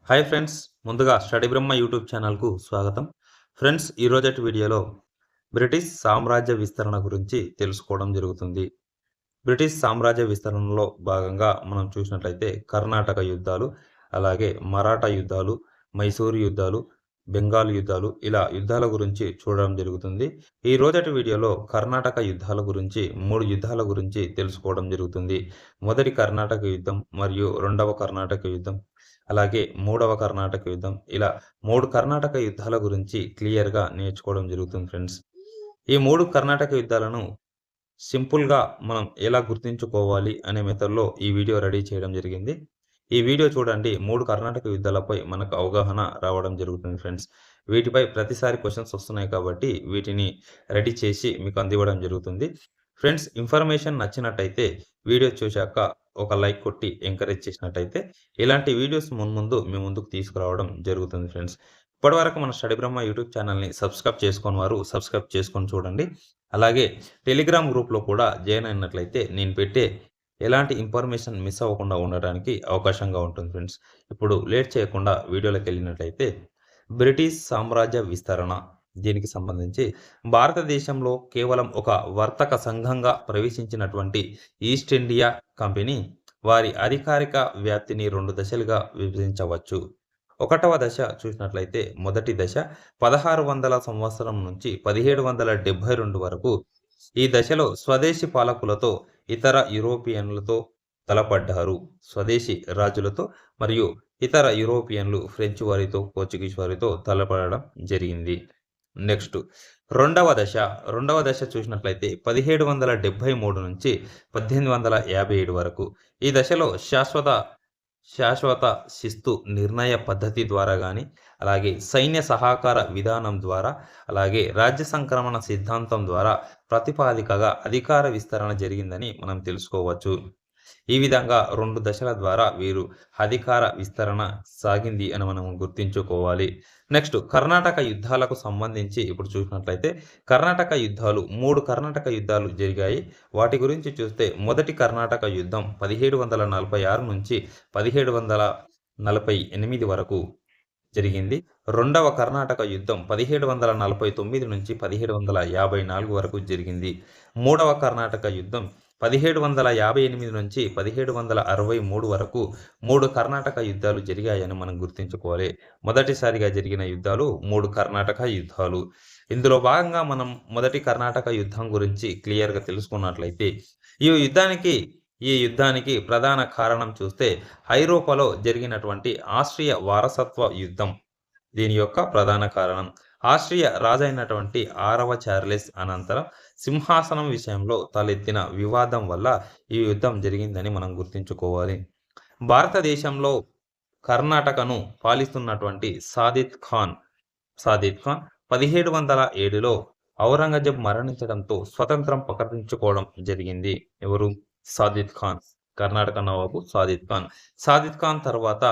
Hi friends, ముందుగా study బ్రహ్మ YouTube ఛానల్కు స్వాగతం. ఫ్రెండ్స్, ఈరోజటి వీడియోలో బ్రిటిష్ సామ్రాజ్య విస్తరణ గురించి తెలుసుకోవడం జరుగుతుంది. బ్రిటిష్ సామ్రాజ్య విస్తరణలో భాగంగా మనం చూసినట్లయితే కర్ణాటక యుద్ధాలు, అలాగే మరాఠా యుద్ధాలు, మైసూరు యుద్ధాలు, బెంగాల్ యుద్ధాలు, ఇలా యుద్ధాల గురించి చూడడం జరుగుతుంది. ఈ రోజటి వీడియోలో కర్ణాటక యుద్ధాల గురించి 3 యుద్ధాల గురించి తెలుసుకోవడం జరుగుతుంది. మొదటి కర్ణాటక యుద్ధం మరియు రెండవ కర్ణాటక యుద్ధం, అలాగే మూడవ కర్ణాటక యుద్ధం, ఇలా 3 కర్ణాటక యుద్ధాల గురించి క్లియర్‌గా నేర్చుకోవడం జరుగుతుంది ఫ్రెండ్స్. ఈ 3 కర్ణాటక యుద్ధాలను సింపుల్‌గా మనం ఎలా గుర్తుంచుకోవాలి అనే మెథడ్‌లో ఈ వీడియో రెడీ చేయడం జరిగింది. ఈ వీడియో చూడండి, 3 కర్ణాటక యుద్ధాలపై మనకు అవగాహన రావడం జరుగుతుంది ఫ్రెండ్స్. వీటిపై ప్రతిసారి క్వెషన్స్ వస్తున్నాయి కాబట్టి వీటిని రెడీ చేసి మీకు అందివ్వడం జరుగుతుంది. ఫ్రెండ్స్, ఇన్ఫర్మేషన్ నచ్చినట్టయితే వీడియో చూశాక ఒక లైక్ కొట్టి ఎంకరేజ్ చేసినట్టయితే ఇలాంటి వీడియోస్ మున్ముందు మీ ముందుకు తీసుకురావడం జరుగుతుంది ఫ్రెండ్స్. ఇప్పటివరకు మన స్టడీ బ్రహ్మ యూట్యూబ్ ఛానల్‌ని సబ్స్క్రైబ్ చేసుకోని వారు సబ్స్క్రైబ్ చేసుకొని చూడండి. అలాగే టెలిగ్రామ్ గ్రూప్‌లో కూడా జాయిన్ అయినట్లయితే నేను పెట్టే ఎలాంటి ఇన్ఫర్మేషన్ మిస్ అవ్వకుండా ఉండడానికి అవకాశంగా ఉంటుంది ఫ్రెండ్స్. ఇప్పుడు లేట్ చేయకుండా వీడియోలోకెళ్ళినట్లయితే బ్రిటిష్ సామ్రాజ్య విస్తరణ, దీనికి సంబంధించి భారతదేశంలో కేవలం ఒక వర్తక సంఘంగా ప్రవేశించినటువంటి ఈస్ట్ ఇండియా కంపెనీ వారి అధికారిక వ్యాప్తిని 2 దశలుగా విభజించవచ్చు. ఒకటవ దశ చూసినట్లయితే మొదటి దశ 1600 సంవత్సరం నుంచి 1772 వరకు. ఈ దశలో స్వదేశీ పాలకులతో, ఇతర యూరోపియన్లతో తలపడ్డారు. స్వదేశీ రాజులతో మరియు ఇతర యూరోపియన్లు ఫ్రెంచ్ వారితో, పోర్చుగీస్ వారితో తలపడడం జరిగింది. నెక్స్ట్ రెండవ దశ చూసినట్లయితే 1773 నుంచి 1857 వరకు. ఈ దశలో శాశ్వత శిస్తు నిర్ణయ పద్ధతి ద్వారా గాని, అలాగే సైన్య సహకార విధానం ద్వారా, అలాగే రాజ్య సంక్రమణ సిద్ధాంతం ద్వారా ప్రతిపాదికగా అధికార విస్తరణ జరిగిందని మనం తెలుసుకోవచ్చు. ఈ విధంగా 2 దశల ద్వారా వీరు అధికార విస్తరణ సాగింది అని మనం గుర్తుంచుకోవాలి. నెక్స్ట్ కర్ణాటక యుద్ధాలకు సంబంధించి ఇప్పుడు చూసినట్లయితే కర్ణాటక యుద్ధాలు 3 కర్ణాటక యుద్ధాలు జరిగాయి. వాటి గురించి చూస్తే మొదటి కర్ణాటక యుద్ధం 1746 నుంచి 1748 వరకు జరిగింది. రెండవ కర్ణాటక యుద్ధం 1749 నుంచి 1754 వరకు జరిగింది. మూడవ కర్ణాటక యుద్ధం 1758 నుంచి 1763 వరకు 3 కర్ణాటక యుద్ధాలు జరిగాయని మనం గుర్తుంచుకోవాలి. మొదటిసారిగా జరిగిన యుద్ధాలు 3 కర్ణాటక యుద్ధాలు. ఇందులో భాగంగా మనం మొదటి కర్ణాటక యుద్ధం గురించి క్లియర్‌గా తెలుసుకున్నట్లయితే ఈ యుద్ధానికి ప్రధాన కారణం చూస్తే ఐరోపాలో జరిగినటువంటి ఆస్ట్రియా వారసత్వ యుద్ధం దీని యొక్క ప్రధాన కారణం. ఆస్ట్రియా రాజైనటువంటి 6వ చార్లెస్ అనంతరం సింహాసనం విషయంలో తలెత్తిన వివాదం వల్ల ఈ యుద్ధం జరిగిందని మనం గుర్తుంచుకోవాలి. భారతదేశంలో కర్ణాటకను పాలిస్తున్నటువంటి సాదిత్ ఖాన్ 1707లో ఔరంగజేబ్ మరణించడంతో స్వతంత్రం ప్రకటించుకోవడం జరిగింది. ఎవరు? సాదిత్ ఖాన్. కర్ణాటక నవాబు సాదిత్ ఖాన్. సాదిత్ ఖాన్ తర్వాత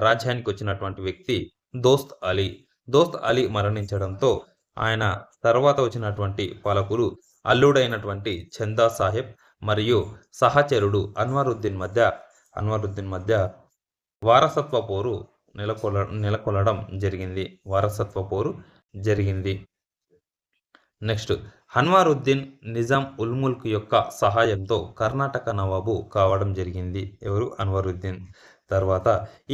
రాజ్యానికి వచ్చినటువంటి వ్యక్తి దోస్త్ అలీ. దోస్త్ అలీ మరణించడంతో ఆయన తర్వాత వచ్చినటువంటి పాలకులు అల్లుడైనటువంటి చందా సాహెబ్ మరియు సహచరుడు అన్వరుద్దీన్ మధ్య వారసత్వ పోరు నెలకొలడం జరిగింది. నెక్స్ట్ అన్వరుద్దీన్ నిజాం ఉల్ ముల్క్ యొక్క సహాయంతో కర్ణాటక నవాబు కావడం జరిగింది. ఎవరు? అన్వరుద్దీన్. తర్వాత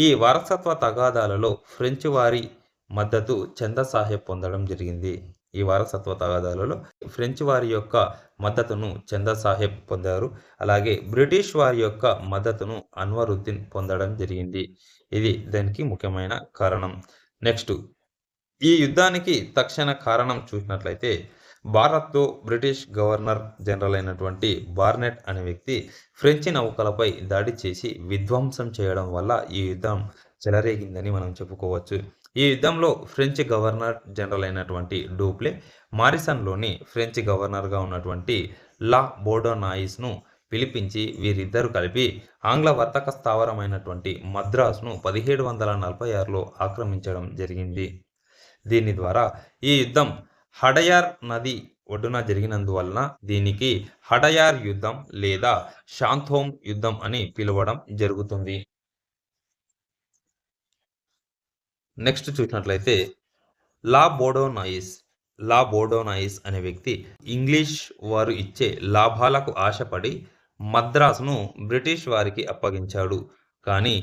ఈ వారసత్వ తగాదాలలో ఫ్రెంచ్ వారి మద్దతు చందా సాహెబ్ పొందడం జరిగింది. ఈ వారసత్వ తగాదాలలో ఫ్రెంచ్ వారి యొక్క మద్దతును చందా సాహెబ్ పొందారు. అలాగే బ్రిటిష్ వారి యొక్క మద్దతును అన్వరుద్దీన్ పొందడం జరిగింది. ఇది దానికి ముఖ్యమైన కారణం. నెక్స్ట్ ఈ యుద్ధానికి తక్షణ కారణం చూసినట్లయితే భారత్లో బ్రిటిష్ గవర్నర్ జనరల్ అయినటువంటి బార్నెట్ అనే వ్యక్తి ఫ్రెంచి నౌకలపై దాడి చేసి విధ్వంసం చేయడం వల్ల ఈ యుద్ధం చెలరేగిందని మనం చెప్పుకోవచ్చు. ఈ యుద్ధంలో ఫ్రెంచ్ గవర్నర్ జనరల్ అయినటువంటి డూప్లే మారిసన్లోని ఫ్రెంచ్ గవర్నర్గా ఉన్నటువంటి లా బోర్డోనాయిస్ను పిలిపించి వీరిద్దరూ కలిపి ఆంగ్ల వర్తక స్థావరమైనటువంటి మద్రాసును 1746లో ఆక్రమించడం జరిగింది. దీని ద్వారా ఈ యుద్ధం హడయార్ నది ఒడ్డున జరిగినందువలన దీనికి హడయార్ యుద్ధం లేదా షాంతోమ్ యుద్ధం అని పిలవడం జరుగుతుంది. నెక్స్ట్ చూసినట్లయితే లా బోర్డోనాయిస్ అనే వ్యక్తి ఇంగ్లీష్ వారు ఇచ్చే లాభాలకు ఆశపడి మద్రాసును బ్రిటిష్ వారికి అప్పగించాడు. కానీ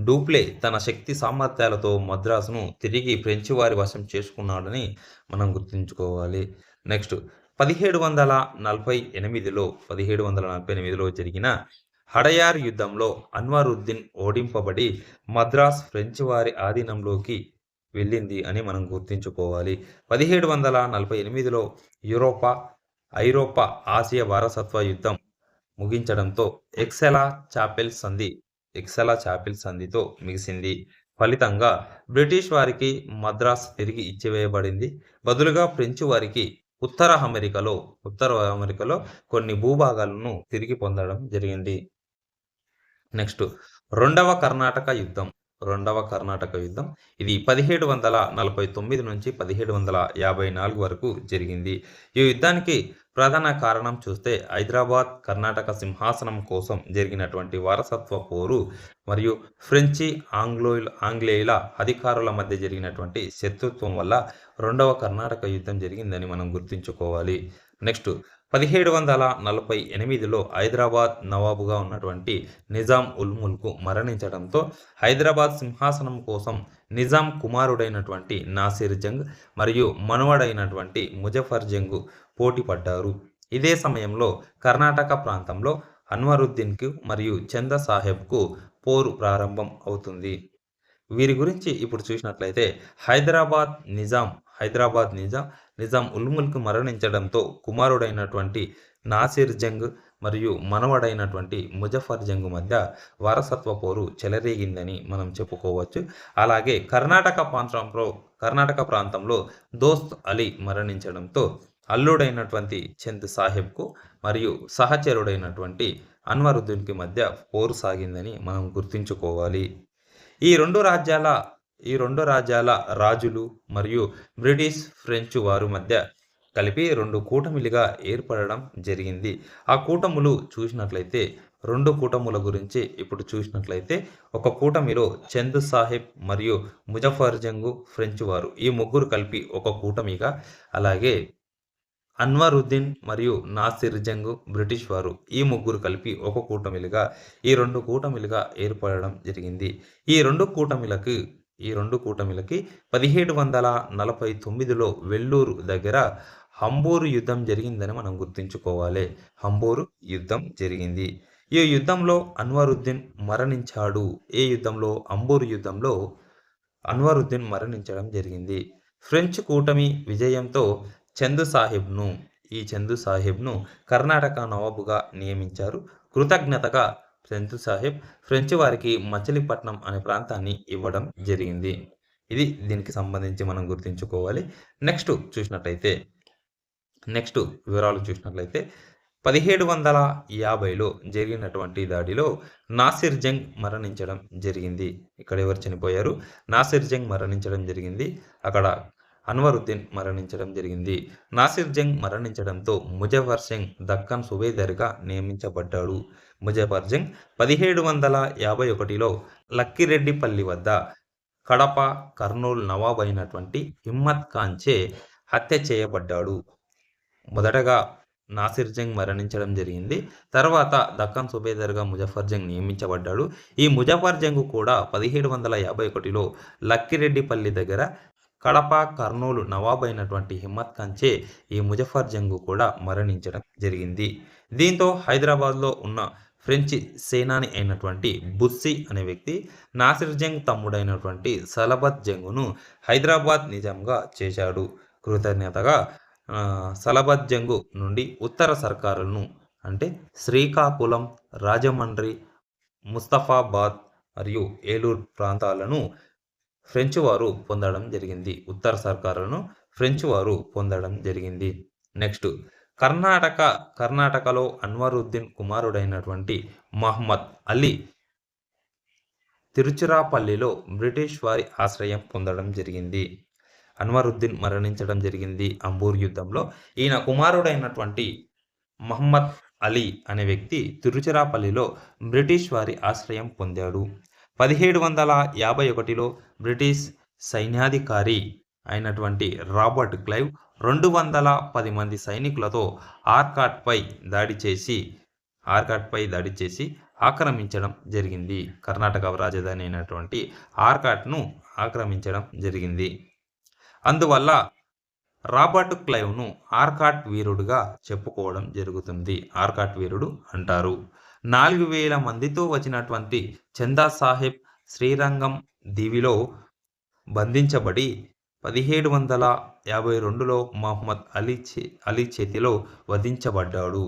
డూప్లే తన శక్తి సామర్థ్యాలతో మద్రాసును తిరిగి ఫ్రెంచ్ వారి వశం చేసుకున్నాడని మనం గుర్తుంచుకోవాలి. నెక్స్ట్ 1748లో జరిగిన హడయార్ యుద్ధంలో అన్వరుద్దీన్ ఓడింపబడి మద్రాస్ ఫ్రెంచ్ వారి ఆధీనంలోకి వెళ్ళింది అని మనం గుర్తుంచుకోవాలి. 1748లో ఐరోపా ఆసియా వారసత్వ యుద్ధం ముగించడంతో ఎక్సెలా చాపెల్ సంధితో ముగిసింది. ఫలితంగా బ్రిటిష్ వారికి మద్రాస్ తిరిగి ఇచ్చివేయబడింది. బదులుగా ఫ్రెంచ్ వారికి ఉత్తర అమెరికాలో కొన్ని భూభాగాలను తిరిగి పొందడం జరిగింది. నెక్స్ట్ రెండవ కర్ణాటక యుద్ధం ఇది 1749 నుంచి 1754 వరకు జరిగింది. ఈ యుద్ధానికి ప్రధాన కారణం చూస్తే హైదరాబాద్ కర్ణాటక సింహాసనం కోసం జరిగినటువంటి వారసత్వ పోరు మరియు ఫ్రెంచి ఆంగ్లేయుల అధికారుల మధ్య జరిగినటువంటి శత్రుత్వం వల్ల రెండవ కర్ణాటక యుద్ధం జరిగిందని మనం గుర్తుంచుకోవాలి. నెక్స్ట్ 1748లో హైదరాబాద్ నవాబుగా ఉన్నటువంటి నిజాం ఉల్ ముల్క్ మరణించడంతో హైదరాబాద్ సింహాసనం కోసం నిజాం కుమారుడైనటువంటి నాసిర్ జంగ్ మరియు మనవడైనటువంటి ముజఫర్ జంగ్ పోటీ పడ్డారు. ఇదే సమయంలో కర్ణాటక ప్రాంతంలో అన్వరుద్దీన్కు మరియు చంద సాహెబ్కు పోరు ప్రారంభం అవుతుంది. వీరి గురించి ఇప్పుడు చూసినట్లయితే హైదరాబాద్ నిజాం ఉల్ ముల్క్ మరణించడంతో కుమారుడైనటువంటి నాసిర్ జంగ్ మరియు మనవడైనటువంటి ముజఫర్ జంగ్ మధ్య వారసత్వ పోరు చెలరేగిందని మనం చెప్పుకోవచ్చు. అలాగే కర్ణాటక ప్రాంతంలో దోస్త్ అలీ మరణించడంతో అల్లుడైనటువంటి చంద్ సాహెబ్కు మరియు సహచరుడైనటువంటి అన్వరుద్దీన్కి మధ్య పోరు సాగిందని మనం గుర్తుంచుకోవాలి. ఈ రెండు రాజ్యాల రాజులు మరియు బ్రిటిష్ ఫ్రెంచ్ వారు మధ్య కలిపి రెండు కూటమిలుగా ఏర్పడడం జరిగింది. ఆ కూటములు చూసినట్లయితే రెండు కూటముల గురించి ఇప్పుడు చూసినట్లయితే ఒక కూటమిలో చంద్ సాహెబ్ మరియు ముజఫర్ జంగు ఫ్రెంచ్ వారు ఈ ముగ్గురు కలిపి ఒక కూటమిగా, అలాగే అన్వరుద్దీన్ మరియు నాసిర్ జంగ్ బ్రిటిష్ వారు ఈ ముగ్గురు కలిపి ఒక కూటమిలుగా ఈ రెండు కూటమిలుగా ఏర్పడడం జరిగింది. ఈ రెండు కూటమిలకి 1749లో వెల్లూరు దగ్గర హంబూరు యుద్ధం జరిగిందని మనం గుర్తుంచుకోవాలి. హంబూరు యుద్ధం జరిగింది. ఈ యుద్ధంలో అన్వరుద్దీన్ మరణించాడు. హంబూరు యుద్ధంలో అన్వరుద్దీన్ మరణించడం జరిగింది. ఫ్రెంచ్ కూటమి విజయంతో చంద్ సాహెబ్ను కర్ణాటక నవాబుగా నియమించారు. కృతజ్ఞతగా చంద్ సాహెబ్ ఫ్రెంచ్ వారికి మచిలీపట్నం అనే ప్రాంతాన్ని ఇవ్వడం జరిగింది. ఇది దీనికి సంబంధించి మనం గుర్తుంచుకోవాలి. నెక్స్ట్ వివరాలు చూసినట్లయితే 1750లో జరిగినటువంటి దాడిలో నాసిర్ జంగ్ మరణించడం జరిగింది. ఇక్కడ ఎవరు చనిపోయారు? నాసిర్ జంగ్ మరణించడం జరిగింది. అక్కడ అన్వరుద్దీన్ మరణించడం జరిగింది. నాసిర్ జంగ్ మరణించడంతో ముజఫర్ జంగ్ దక్కన్ సుబేదార్గా నియమించబడ్డాడు. ముజఫర్ జంగ్ 1751లో లక్కిరెడ్డిపల్లి వద్ద కడప, కర్నూలు నవాబ్ అయినటువంటి హిమ్మత్ ఖాన్చే హత్య చేయబడ్డాడు. మొదటగా నాసిర్ జంగ్ మరణించడం జరిగింది. తర్వాత దక్కన్ సుబేదార్గా ముజఫర్ జంగ్ నియమించబడ్డాడు. ఈ ముజఫర్ జంగ్ కూడా 1751లో లక్కిరెడ్డిపల్లి దగ్గర కడప, కర్నూలు నవాబ్ అయినటువంటి హిమ్మత్ ఖాన్చే ఈ ముజఫర్ జంగ్ కూడా మరణించడం జరిగింది. దీంతో హైదరాబాద్లో ఉన్న ఫ్రెంచి సేనాని అయినటువంటి బుస్సీ అనే వ్యక్తి నాసిర్ జంగ్ తమ్ముడైనటువంటి సలబత్ జంగును హైదరాబాద్ నిజాంగా చేశాడు. కృతజ్ఞతగా సలబత్ జంగు నుండి ఉత్తర సర్కారులను అంటే శ్రీకాకుళం, రాజమండ్రి, ముస్తఫాబాద్ మరియు ఏలూరు ప్రాంతాలను ఫ్రెంచ్ వారు పొందడం జరిగింది. ఉత్తర సర్కారులను ఫ్రెంచ్ వారు పొందడం జరిగింది. నెక్స్ట్ కర్ణాటకలో అన్వరుద్దీన్ కుమారుడైనటువంటి మహమ్మద్ అలీ తిరుచిరాపల్లిలో బ్రిటిష్ వారి ఆశ్రయం పొందడం జరిగింది. అన్వరుద్దీన్ మరణించడం జరిగింది అంబూర్ యుద్ధంలో. ఈయన కుమారుడైనటువంటి మహమ్మద్ అలీ అనే వ్యక్తి తిరుచిరాపల్లిలో బ్రిటిష్ వారి ఆశ్రయం పొందాడు. 1751లో బ్రిటిష్ సైన్యాధికారి అయినటువంటి రాబర్ట్ క్లైవ్ 210 మంది సైనికులతో ఆర్కాట్పై దాడి చేసి ఆక్రమించడం జరిగింది. కర్ణాటక రాజధాని అయినటువంటి ఆర్కాట్ను ఆక్రమించడం జరిగింది. అందువల్ల రాబర్ట్ క్లైవ్ను ఆర్కాట్ వీరుడుగా చెప్పుకోవడం జరుగుతుంది. ఆర్కాట్ వీరుడు అంటారు. 4000 మందితో వచ్చినటువంటి చందా సాహెబ్ శ్రీరంగం దీవిలో బంధించబడి 1752లో మహమ్మద్ అలీ చేతిలో వధించబడ్డాడు.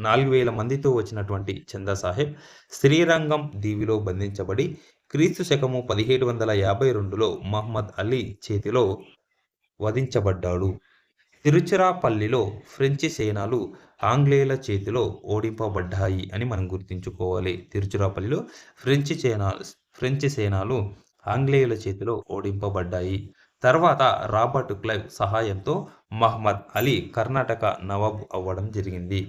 4000 మందితో వచ్చినటువంటి చందా సాహెబ్ శ్రీరంగం దీవిలో బంధించబడి క్రీస్తు శకము 1752లో మహమ్మద్ అలీ చేతిలో వధించబడ్డాడు. తిరుచిరాపల్లిలో ఫ్రెంచి సేనలు ఆంగ్లేయుల చేతిలో ఓడింపబడ్డాయి అని మనం గుర్తుంచుకోవాలి. తిరుచిరాపల్లిలో ఫ్రెంచి సేనలు ఆంగ్లేయుల చేతిలో ఓడింపబడ్డాయి. తర్వాత రాబర్ట్ క్లైవ్ సహాయంతో మహమ్మద్ అలీ కర్ణాటక నవాబు అవ్వడం జరిగింది.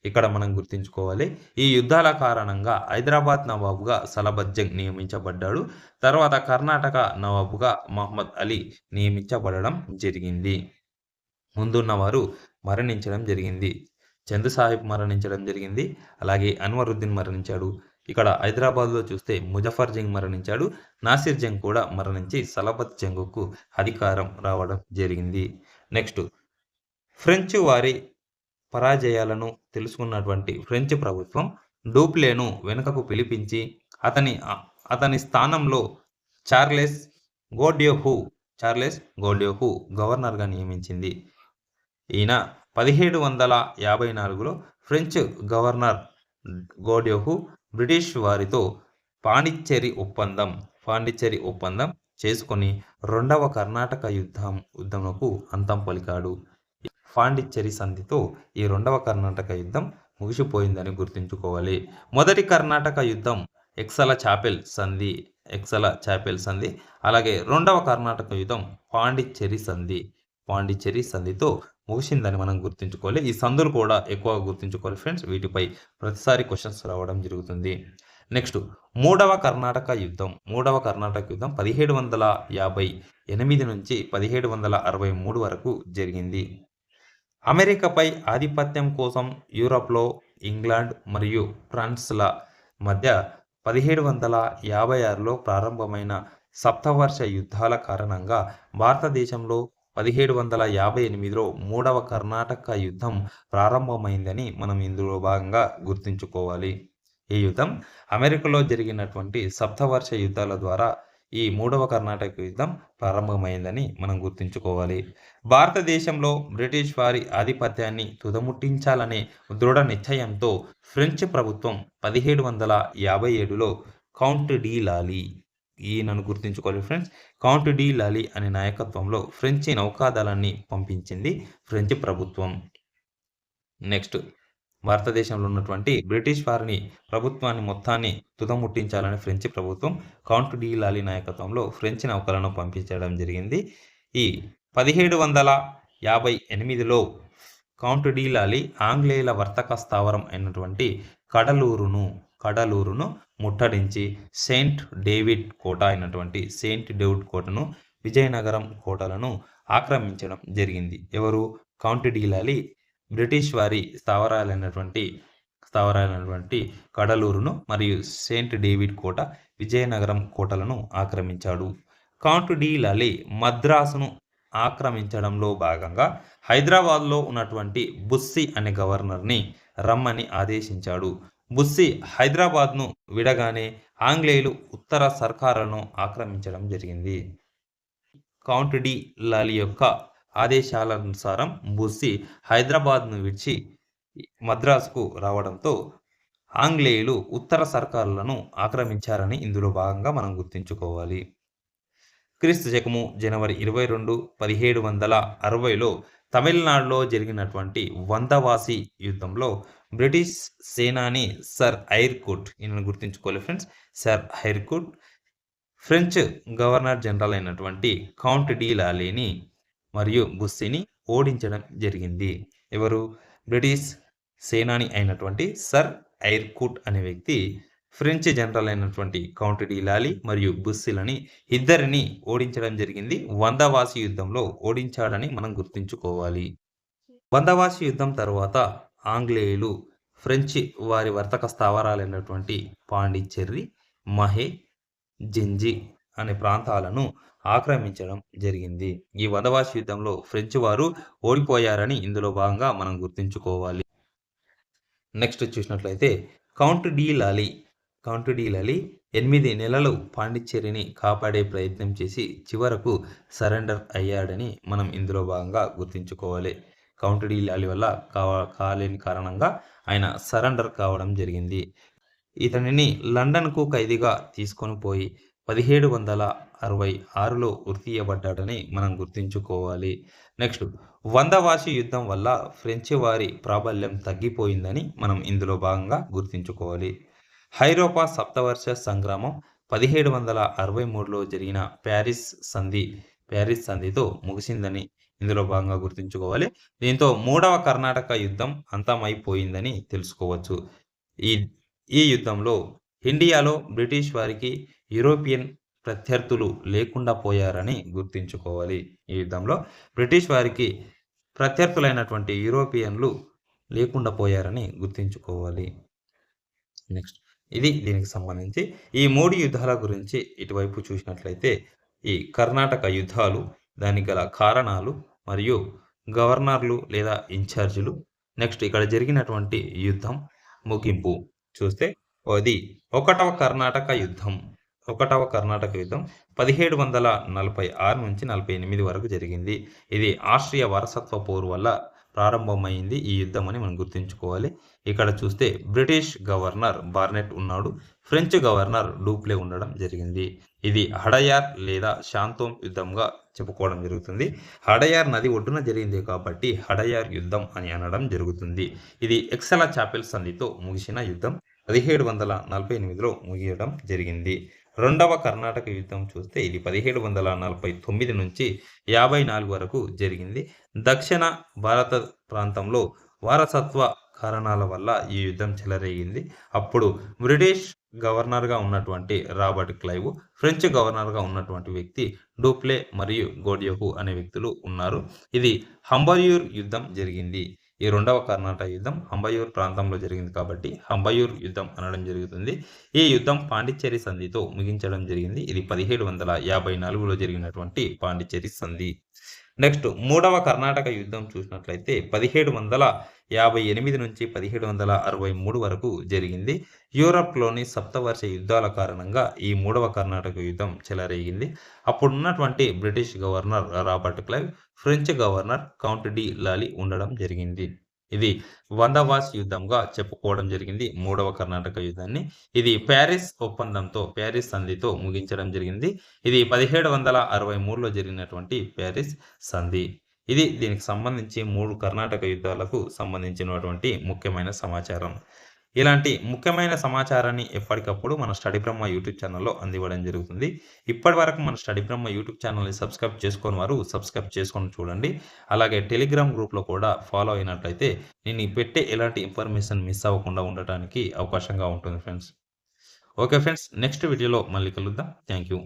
ఇక్కడ మనం గుర్తుంచుకోవాలి, ఈ యుద్ధాల కారణంగా హైదరాబాద్ నవాబుగా సలాబత్ జంగ్ నియమించబడ్డాడు. తర్వాత కర్ణాటక నవాబుగా మహమ్మద్ అలీ నియమించబడడం జరిగింది. ముందున్నవారు మరణించడం జరిగింది. చందు సాహిబ్ మరణించడం జరిగింది. అలాగే అన్వరుద్దీన్ మరణించాడు. ఇక్కడ హైదరాబాద్లో చూస్తే ముజఫర్ జంగ్ మరణించాడు. నాసిర్ జంగ్ కూడా మరణించి సలాబత్ జంగ్కు అధికారం రావడం జరిగింది. నెక్స్ట్, ఫ్రెంచ్ వారి పరాజయాలను తెలుసుకున్నటువంటి ఫ్రెంచ్ ప్రభుత్వం డూప్లేను వెనుకకు పిలిపించి అతని స్థానంలో చార్లెస్ గోడ్యోహు గవర్నర్గా నియమించింది. ఈయన 1754లో ఫ్రెంచ్ గవర్నర్ గోడ్యోహు బ్రిటిష్ వారితో పాండిచ్చేరి ఒప్పందం చేసుకొని రెండవ కర్ణాటక యుద్ధమునకు అంతం పలికాడు. పాండిచ్చేరి సంధితో ఈ రెండవ కర్ణాటక యుద్ధం ముగిసిపోయిందని గుర్తుంచుకోవాలి. మొదటి కర్ణాటక యుద్ధం ఎక్సల చాపెల్ సంధి, అలాగే రెండవ కర్ణాటక యుద్ధం పాండిచ్చేరి సంధితో ముగిసిందని మనం గుర్తుంచుకోవాలి. ఈ సందులు కూడా ఎక్కువగా గుర్తుంచుకోవాలి ఫ్రెండ్స్, వీటిపై ప్రతిసారి క్వశ్చన్స్ రావడం జరుగుతుంది. నెక్స్ట్, మూడవ కర్ణాటక యుద్ధం 1758 నుంచి 1763 వరకు జరిగింది. అమెరికాపై ఆధిపత్యం కోసం యూరప్లో ఇంగ్లాండ్ మరియు ఫ్రాన్స్ల మధ్య 1756లో ప్రారంభమైన సప్తవర్ష యుద్ధాల కారణంగా భారతదేశంలో 1758లో మూడవ కర్ణాటక యుద్ధం ప్రారంభమైందని మనం ఇందులో భాగంగా గుర్తుంచుకోవాలి. ఈ యుద్ధం అమెరికాలో జరిగినటువంటి సప్తవర్ష యుద్ధాల ద్వారా ఈ మూడవ కర్ణాటక యుద్ధం ప్రారంభమైందని మనం గుర్తుంచుకోవాలి. భారతదేశంలో బ్రిటిష్ వారి ఆధిపత్యాన్ని తుదముట్టించాలనే దృఢ నిశ్చయంతో ఫ్రెంచ్ ప్రభుత్వం 1757లో కౌంట్ డి లాలీ, ఈయనను గుర్తుంచుకోవాలి ఫ్రెండ్స్, కౌంట్ డి లాలీ అనే నాయకత్వంలో ఫ్రెంచి నౌకాదళాన్ని పంపించింది ఫ్రెంచ్ ప్రభుత్వం. నెక్స్ట్, భారతదేశంలో ఉన్నటువంటి బ్రిటిష్ వారిని ప్రభుత్వాన్ని మొత్తాన్ని తుదముట్టించాలని ఫ్రెంచి ప్రభుత్వం కౌంట్ డి లాలీ నాయకత్వంలో ఫ్రెంచి నౌకలను పంపించడం జరిగింది. ఈ 1758లో కౌంట్ డి లాలీ ఆంగ్లేయుల వర్తక స్థావరం అయినటువంటి కడలూరును ముట్టడించి సెయింట్ డేవిడ్ కోటను, విజయనగరం కోటలను ఆక్రమించడం జరిగింది. ఎవరు? కౌంట్ డి లాలీ బ్రిటిష్ వారి స్థావరాలైనటువంటి కడలూరును మరియు సెయింట్ డేవిడ్ కోట, విజయనగరం కోటలను ఆక్రమించాడు. కౌంట్ డి లాలీ మద్రాసును ఆక్రమించడంలో భాగంగా హైదరాబాద్లో ఉన్నటువంటి బుస్సీ అనే గవర్నర్ని రమ్మని ఆదేశించాడు. బుస్సీ హైదరాబాద్ను విడగానే ఆంగ్లేయులు ఉత్తర సర్కారులను ఆక్రమించడం జరిగింది. కౌంట్ డి లాలీ యొక్క ఆదేశాలనుసారం బుస్సీ హైదరాబాద్ను విడిచి మద్రాసుకు రావడంతో ఆంగ్లేయులు ఉత్తర సర్కారులను ఆక్రమించారని ఇందులో భాగంగా మనం గుర్తుంచుకోవాలి. క్రీస్తు శకము జనవరి 22, 1760లో తమిళనాడులో జరిగినటువంటి వందవాసి యుద్ధంలో బ్రిటిష్ సేనాని సర్ ఐర్కుట్, ఈయనను గుర్తుంచుకోవాలి friends, sir Eyre Coote French governor general count కౌంట్ డి లాలీని మరియు బుస్సీని ఓడించడం జరిగింది. ఎవరు? బ్రిటిష్ సేనాని అయినటువంటి సర్ ఐర్కుట్ అనే వ్యక్తి ఫ్రెంచ్ జనరల్ అయినటువంటి కౌంట్ డి లాలీ మరియు బుస్సిలని ఇద్దరిని ఓడించడం జరిగింది. వందవాసి యుద్ధంలో ఓడించాడని మనం గుర్తుంచుకోవాలి. వందవాసి యుద్ధం తర్వాత ఆంగ్లేయులు ఫ్రెంచ్ వారి వర్తక స్థావరాలైనటువంటి పాండిచ్చెర్రి, మహే, జింజి అనే ప్రాంతాలను ఆక్రమించడం జరిగింది. ఈ వందవాసి యుద్ధంలో ఫ్రెంచ్ వారు ఓడిపోయారని ఇందులో భాగంగా మనం గుర్తుంచుకోవాలి. నెక్స్ట్ చూసినట్లయితే కౌంట్ డి లాలీ. కౌంట్ డి లాలీ 8 నెలలు పాండిచ్చేరిని కాపాడే ప్రయత్నం చేసి చివరకు సరెండర్ అయ్యాడని మనం ఇందులో భాగంగా గుర్తుంచుకోవాలి. కౌంట్ డి లాలీ వల్ల కాలేని కారణంగా ఆయన సరెండర్ కావడం జరిగింది. ఇతనిని లండన్కు ఖైదీగా తీసుకొని పోయి 1766లో ఉరితీయబడ్డాడని మనం గుర్తుంచుకోవాలి. నెక్స్ట్ వందవాసి యుద్ధం వల్ల ఫ్రెంచ్ వారి ప్రాబల్యం తగ్గిపోయిందని మనం ఇందులో భాగంగా గుర్తుంచుకోవాలి. ఐరోపా సప్తవర్ష సంగ్రామం 1763లో జరిగిన ప్యారిస్ సంధితో ముగిసిందని ఇందులో భాగంగా గుర్తుంచుకోవాలి. దీంతో మూడవ కర్ణాటక యుద్ధం అంతమైపోయిందని తెలుసుకోవచ్చు. ఈ యుద్ధంలో ఇండియాలో బ్రిటిష్ వారికి యూరోపియన్ ప్రత్యర్థులు లేకుండా పోయారని గుర్తుంచుకోవాలి. ఈ యుద్ధంలో బ్రిటిష్ వారికి ప్రత్యర్థులైనటువంటి యూరోపియన్లు లేకుండా పోయారని గుర్తుంచుకోవాలి. నెక్స్ట్ ఇది దీనికి సంబంధించి ఈ 3 యుద్ధాల గురించి ఇటువైపు చూసినట్లయితే ఈ కర్ణాటక యుద్ధాలు, దానికి గల కారణాలు మరియు గవర్నర్లు లేదా ఇన్ఛార్జీలు, నెక్స్ట్ ఇక్కడ జరిగినటువంటి యుద్ధం ముగింపు చూస్తే అది ఒకటవ కర్ణాటక యుద్ధం 1746 నుంచి 48 వరకు జరిగింది. ఇది ఆస్ట్రియా వారసత్వ పోరు వల్ల ప్రారంభమైంది ఈ యుద్ధం అని మనం గుర్తుంచుకోవాలి. ఇక్కడ చూస్తే బ్రిటిష్ గవర్నర్ బార్నెట్ ఉన్నాడు, ఫ్రెంచ్ గవర్నర్ డూప్లే ఉండడం జరిగింది. ఇది హడయార్ లేదా శాంతోమ్ యుద్ధంగా చెప్పుకోవడం జరుగుతుంది. హడయార్ నది ఒడ్డున జరిగింది కాబట్టి హడయార్ యుద్ధం అని అనడం జరుగుతుంది. ఇది ఎక్సెలా చాపెల్ సంధితో ముగిసిన యుద్ధం 1748లో ముగియడం జరిగింది. రెండవ కర్ణాటక యుద్ధం చూస్తే ఇది 1749 నుంచి 54 వరకు జరిగింది. దక్షిణ భారత ప్రాంతంలో వారసత్వ కారణాల వల్ల ఈ యుద్ధం చెలరేగింది. అప్పుడు బ్రిటిష్ గవర్నర్గా ఉన్నటువంటి రాబర్ట్ క్లైవ్, ఫ్రెంచ్ గవర్నర్గా ఉన్నటువంటి వ్యక్తి డూప్లే మరియు గోడియోహు అనే వ్యక్తులు ఉన్నారు. ఇది హంబయూర్ యుద్ధం జరిగింది. ఈ రెండవ కర్ణాటక యుద్ధం హంబయూర్ ప్రాంతంలో జరిగింది కాబట్టి హంబయూర్ యుద్ధం అనడం జరుగుతుంది. ఈ యుద్ధం పాండిచ్చేరి సంధితో ముగించడం జరిగింది. ఇది 1754లో జరిగినటువంటి పాండిచ్చేరి సంధి. నెక్స్ట్ మూడవ కర్ణాటక యుద్ధం చూసినట్లయితే 1758 నుంచి 1763 వరకు జరిగింది. యూరప్లోని సప్తవర్ష యుద్ధాల కారణంగా ఈ మూడవ కర్ణాటక యుద్ధం చెలరేగింది. అప్పుడున్నటువంటి British governor Robert Clive, French governor count de Lally ఉండడం జరిగింది. ఇది వందవాస్ యుద్ధంగా చెప్పుకోవడం జరిగింది మూడవ కర్ణాటక యుద్ధాన్ని. ఇది ప్యారిస్ ఒప్పందంతో ప్యారిస్ సంధితో ముగించడం జరిగింది. ఇది 1763లో జరిగినటువంటి ప్యారిస్ సంధి. ఇది దీనికి సంబంధించి 3 కర్ణాటక యుద్ధాలకు సంబంధించినటువంటి ముఖ్యమైన సమాచారం. ఇలాంటి ముఖ్యమైన సమాచారాన్ని ఎప్పటికప్పుడు మన స్టడీ బ్రహ్మ యూట్యూబ్ ఛానల్లో అందివ్వడం జరుగుతుంది. ఇప్పటి వరకు మన స్టడీ బ్రహ్మ యూట్యూబ్ ఛానల్ని సబ్స్క్రైబ్ చేసుకొని వారు సబ్స్క్రైబ్ చేసుకొని చూడండి. అలాగే టెలిగ్రామ్ గ్రూప్లో కూడా ఫాలో అయినట్లయితే నేను పెట్టే ఎలాంటి ఇన్ఫర్మేషన్ మిస్ అవ్వకుండా ఉండటానికి అవకాశంగా ఉంటుంది ఫ్రెండ్స్. ఓకే ఫ్రెండ్స్, నెక్స్ట్ వీడియోలో మళ్ళీ కలుద్దాం. Thank you.